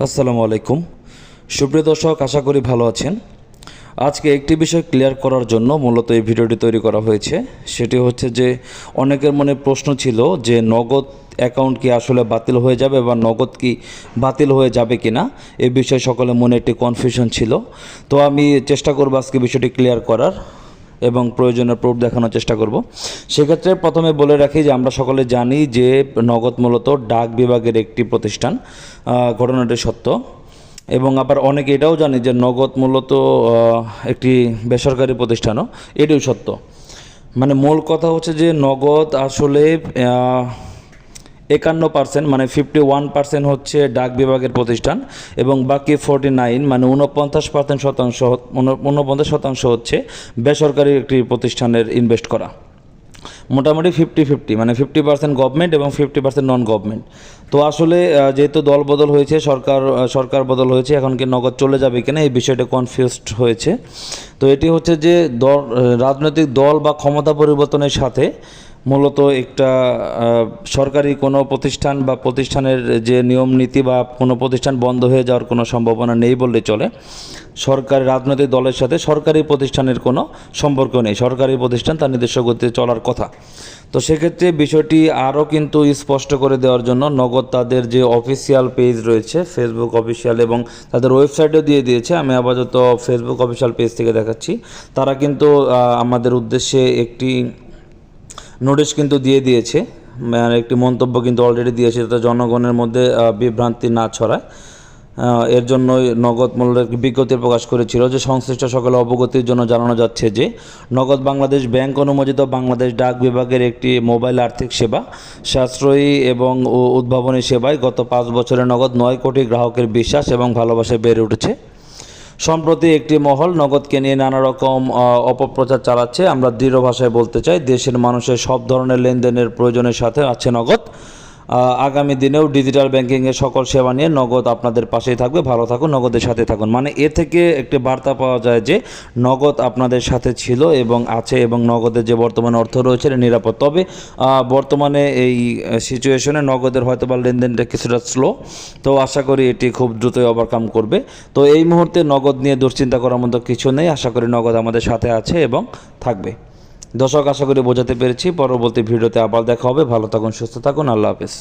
আসসালামু আলাইকুম সুপ্রিয় দর্শক, আশা করি ভালো আছেন। আজকে একটি বিষয় ক্লিয়ার করার জন্য মূলত এই ভিডিওটি তৈরি করা হয়েছে। সেটি হচ্ছে যে অনেকের মনে প্রশ্ন ছিল যে নগদ অ্যাকাউন্ট কি আসলে বাতিল হয়ে যাবে বা নগদ কি বাতিল হয়ে যাবে কি না, এই বিষয়ে সকলের মনে একটি কনফিউশন ছিল। তো আমি চেষ্টা করব আজকে বিষয়টি ক্লিয়ার করার এবং প্রয়োজনীয় প্রুফ দেখানোর চেষ্টা করব। সেক্ষেত্রে প্রথমে বলে রাখি যে আমরা সকলে জানি যে নগদ মূলত ডাক বিভাগের একটি প্রতিষ্ঠান, ঘটনাটি সত্য। এবং আবার অনেকে এটাও জানি যে নগদ মূলত একটি বেসরকারি প্রতিষ্ঠানও, এটিও সত্য। মানে মূল কথা হচ্ছে যে নগদ আসলে 51% মানে 51% হচ্ছে ডাক বিভাগের প্রতিষ্ঠান এবং বাকি 49 মানে 49% হচ্ছে বেসরকারি একটি প্রতিষ্ঠানের ইনভেস্ট করা। মোটামুটি 50-50 মানে 50% গভর্নমেন্ট এবং 50% নন গভর্নমেন্ট। তো আসলে যেহেতু দল বদল হয়েছে, সরকার বদল হয়েছে, এখন কি নগদ চলে যাবে কিনা এই বিষয়টা কনফিউজড হয়েছে। তো এটি হচ্ছে যে রাজনৈতিক দল বা ক্ষমতা পরিবর্তনের সাথে মূলত একটা সরকারি কোনো প্রতিষ্ঠান বা প্রতিষ্ঠানের যে নিয়ম নীতি বা কোনো প্রতিষ্ঠান বন্ধ হয়ে যাওয়ার কোনো সম্ভাবনা নেই বললে চলে। সরকারি রাজনৈতিক দলের সাথে সরকারি প্রতিষ্ঠানের কোনো সম্পর্ক নেই, সরকারি প্রতিষ্ঠান তার নিজস্ব গতিতে চলার কথা। তো সেক্ষেত্রে বিষয়টি আরও কিন্তু স্পষ্ট করে দেওয়ার জন্য নগদ তাদের যে অফিসিয়াল পেজ রয়েছে ফেসবুক অফিসিয়াল এবং তাদের ওয়েবসাইটও দিয়ে দিয়েছে। আমি আপাতত ফেসবুক অফিসিয়াল পেজ থেকে দেখাচ্ছি। তারা কিন্তু আমাদের উদ্দেশ্যে একটি নোটিশ কিন্তু দিয়ে দিয়েছে, মানে একটি মন্তব্য কিন্তু অলরেডি দিয়েছে, যাতে জনগণের মধ্যে বিভ্রান্তি না ছড়ায়। এর জন্যই নগদ মূল্যের বিজ্ঞপ্তি প্রকাশ করেছিল যে সংশ্লিষ্ট সকলে অবগতির জন্য জানানো যাচ্ছে যে নগদ বাংলাদেশ ব্যাংক অনুমোদিত বাংলাদেশ ডাক বিভাগের একটি মোবাইল আর্থিক সেবা, সাশ্রয়ী এবং উদ্ভাবনী সেবায় গত 5 বছরে নগদ 9 কোটি গ্রাহকের বিশ্বাস এবং ভালোবাসায় বেড়ে উঠেছে। সম্প্রতি একটি মহল নগদকে নিয়ে নানা রকম অপপ্রচার চালাচ্ছে। আমরা দৃঢ় ভাষায় বলতে চাই, দেশের মানুষের সব ধরনের লেনদেনের প্রয়োজনের সাথে আছে নগদ। আগামী দিনেও ডিজিটাল ব্যাংকিংয়ের সকল সেবা নিয়ে নগদ আপনাদের পাশেই থাকবে। ভালো থাকুন, নগদের সাথে থাকুন। মানে এ থেকে একটি বার্তা পাওয়া যায় যে নগদ আপনাদের সাথে ছিল এবং আছে, এবং নগদের যে বর্তমানে অর্থ রয়েছে এটা নিরাপদ। তবে বর্তমানে এই সিচুয়েশনে নগদের হয়তো বা লেনদেনটা কিছুটা স্লো, তো আশা করি এটি খুব দ্রুতই ওভারকাম করবে। তো এই মুহূর্তে নগদ নিয়ে দুশ্চিন্তা করার মতো কিছু নেই। আশা করি নগদ আমাদের সাথে আছে এবং থাকবে। দর্শক, আশা করি বোঝাতে পেরেছি। পরবর্তী ভিডিওতে আবার দেখা হবে। ভালো থাকুন, সুস্থ থাকুন। আল্লাহ হাফেজ।